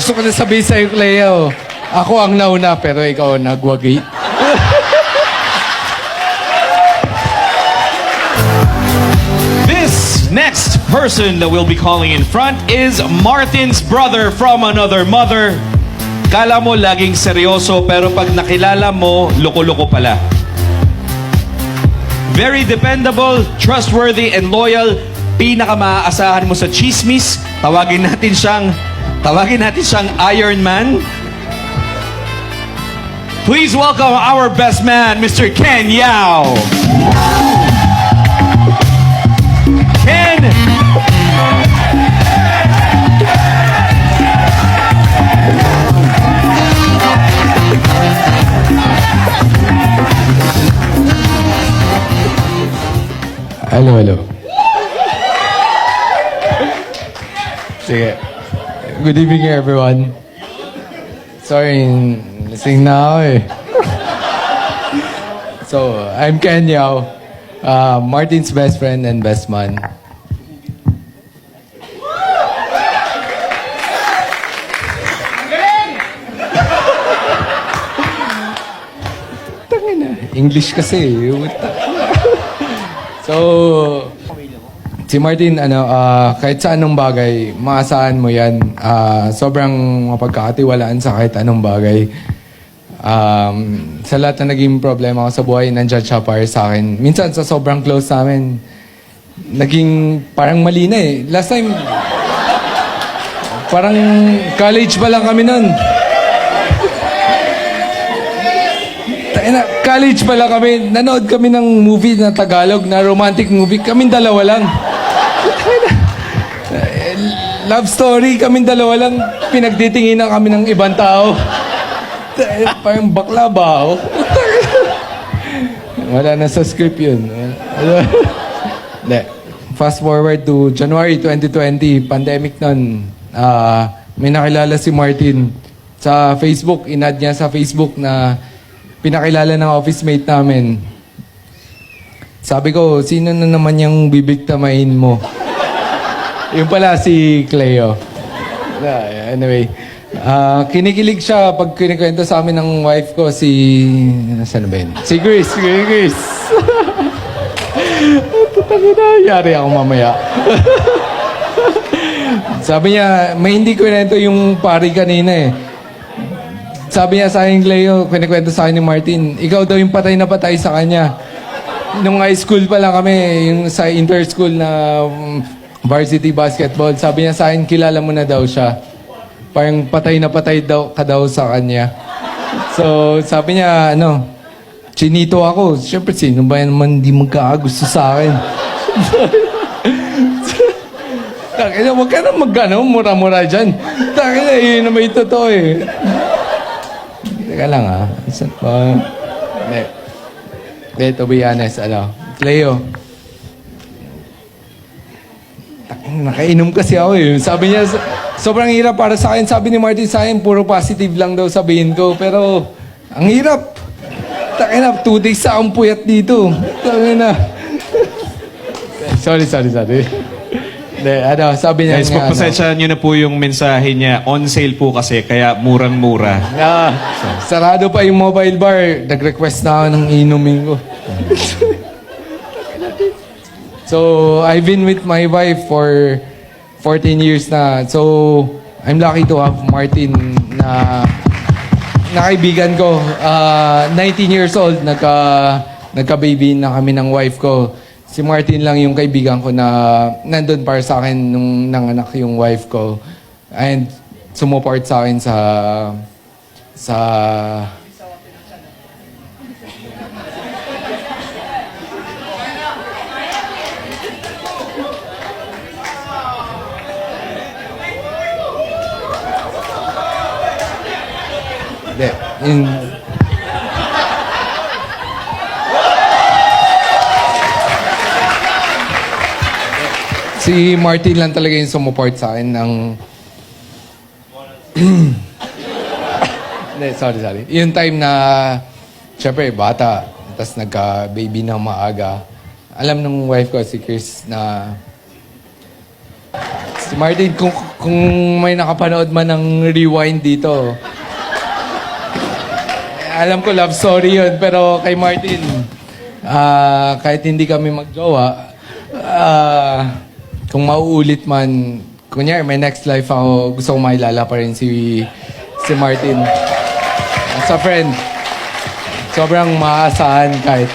Gusto ko na sabihin sa'yo, Cleo. Ako ang nauna, pero ikaw ang nagwagi. This next person that we'll be calling in front is Martin's brother from another mother. Kala mo laging seryoso, pero pag nakilala mo, loko-loko pala. Very dependable, trustworthy, and loyal. Pinaka-maaasahan mo sa chismis. Tawagin natin siyang Iron Man. Please welcome our best man, Mr. Ken Yao. Ken! Hello. Sige. Good evening, everyone. Sorry, lasing na ako eh. So, I'm Ken Yao, Martin's best friend and best man. Tangina, English kasi. So, si Martin, kahit sa anong bagay, maasahan mo yan. Sobrang mapagkakatiwalaan sa kahit anong bagay. Sa lahat na naging problema ko sa buhay, nandyan siya para sa akin. Minsan, sa sobrang close namin, naging parang mali na eh. Last time, parang college pa lang kami nun. College pa lang kami, nanood kami ng movie na Tagalog, na romantic movie. Kaming dalawa lang. Love story, kaming dalawa lang. Pinagtitinginan kami ng ibang tao. Parang bakla ba ako? Wala na sa script yun. Fast forward to January 2020, pandemic nun. May nakilala si Martin sa Facebook. Inad niya sa Facebook na pinakilala ng office mate namin. Sabi ko, sino na naman yung bibigtamain mo? Yung pala si Cleo. Anyway, kinikilig siya pag kinikwento sa amin ng wife ko, saan ba yun? Si Chris. Putangina, yari ako mamaya. Sabi niya, may hindi kwento yung pari kanina eh. Sabi niya sa akin, Cleo, kinikwento sa akin ni Martin, ikaw daw yung patay na patay sa kanya. Nung high school pa lang kami, yung sa inter-school na varsity basketball, sabi niya sa akin, kilala mo na daw siya. Parang patay na patay daw ka daw sa kanya. So, sabi niya, chinito ako. Siyempre, sino ba naman hindi magkakagusto sa akin? Takina, huwag ka na mura-mura dyan. Takina, yun na may totoo eh. Teka lang Saan pa? Hindi, to be honest, Cleo. Nakainom kasi ako eh. Sabi niya, sobrang hirap para sa akin. Sabi ni Martin sa akin, puro positive lang daw sabihin ko. Pero, ang hirap. Takina, 2 days sa akong puyat dito. Takina. Sorry. Hindi, sabi niya Guys, pagpasensyahan nyo na po yung mensahe niya. On sale po kasi, kaya murang-mura. Sarado pa yung mobile bar. Nag-request na ako ng inumin ko. So, I've been with my wife for 14 years na. So, I'm lucky to have Martin na kaibigan ko. 19 years old, nagka-baby na kami ng wife ko. Si Martin lang yung kaibigan ko na nandun para sa akin nung nanganak yung wife ko. And sumuport sa akin sa si Martin lang talaga yung sumuport sa akin ng sorry. Yung time na, syempre, bata, tapos nagka-baby na maaga. Alam nung wife ko, si Chris, na Si Martin, kung may nakapanood man ng rewind dito, alam ko love story yun, pero kay Martin, kahit hindi kami magjowa, kung mauulit man, kunyari may next life ako, gusto kong mailala pa rin si Martin. Sa friend, sobrang maasahan kahit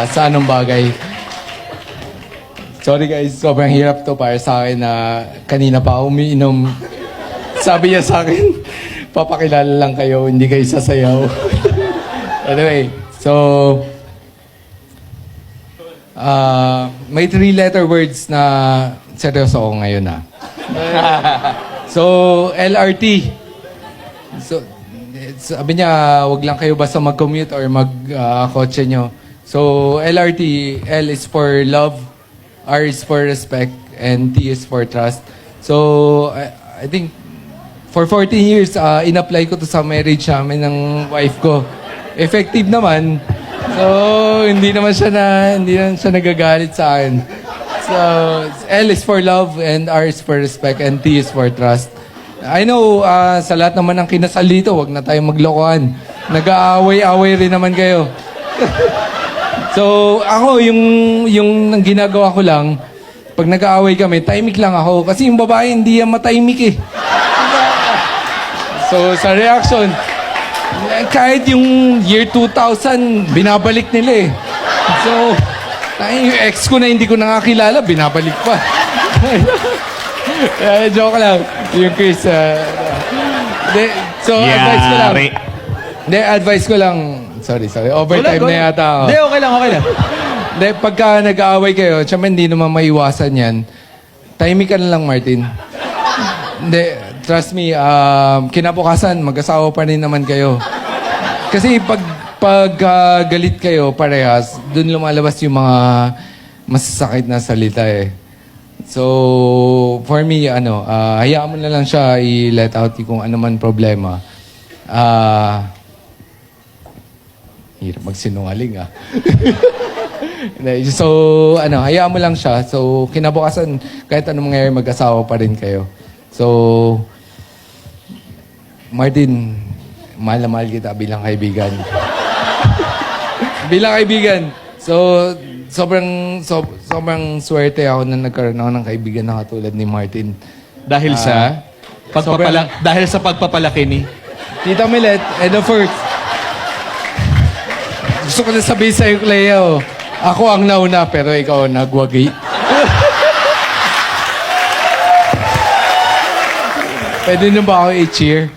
sa anong bagay. Sorry guys, sobrang hirap to para sa akin na kanina pa ako umiinom. Sabi niya sa akin, papakilala lang kayo, hindi kayo sasayaw. Anyway, so, may 3-letter words na seryoso ako ngayon So, LRT. So, sabi niya, wag lang kayo basta mag-commute or mag-kotse nyo. So, LRT, L is for love, R is for respect, and T is for trust. So, I think, for 14 years, in-apply ko to sa marriage namin ng wife ko. Effective naman. So, hindi naman siya nagagalit sa akin. So, L is for love, and R is for respect, and T is for trust. I know, sa lahat naman ng kinasal dito, wag na tayong maglokohan. Nag-aaway-away rin naman kayo. So, ako, yung ginagawa ko lang, pag nag-aaway kami, timing lang ako. Kasi yung babae, hindi yan matahimik eh. So, sa reaction, kahit yung year 2000, binabalik nila eh. So, yung ex ko na hindi ko nakakilala, binabalik pa. Joke lang. Yung Chris, so, advice ko lang. Advice ko lang. Sorry. Overtime na yata ako. Hindi, okay lang. Pagka nag-aaway kayo, tsaka hindi naman maiwasan yan, timing ka na lang, Martin. Hindi, trust me, kinabukasan, mag-asawa pa rin naman kayo. Kasi pag galit kayo, parehas, dun lumalabas yung mga masasakit na salita eh. So, for me, hayaan mo na lang siya i-let out kung ano man problema. Hirap magsinungaling So, hayaan mo lang siya. So, kinabukasan, kahit anong mangyayari, mag-asawa pa rin kayo. So, Martin, mahal na mahal kita bilang kaibigan. Bilang kaibigan. So, sobrang swerte ako na nagkaroon ako ng kaibigan na katulad ni Martin. Dahil sa pagpapalaki ni Tita Milet, and of course, gusto ko na sabihin sa'yo, Cleo, ako ang nauna, pero ikaw ang nagwagi. Pwede na ba ako i-cheer?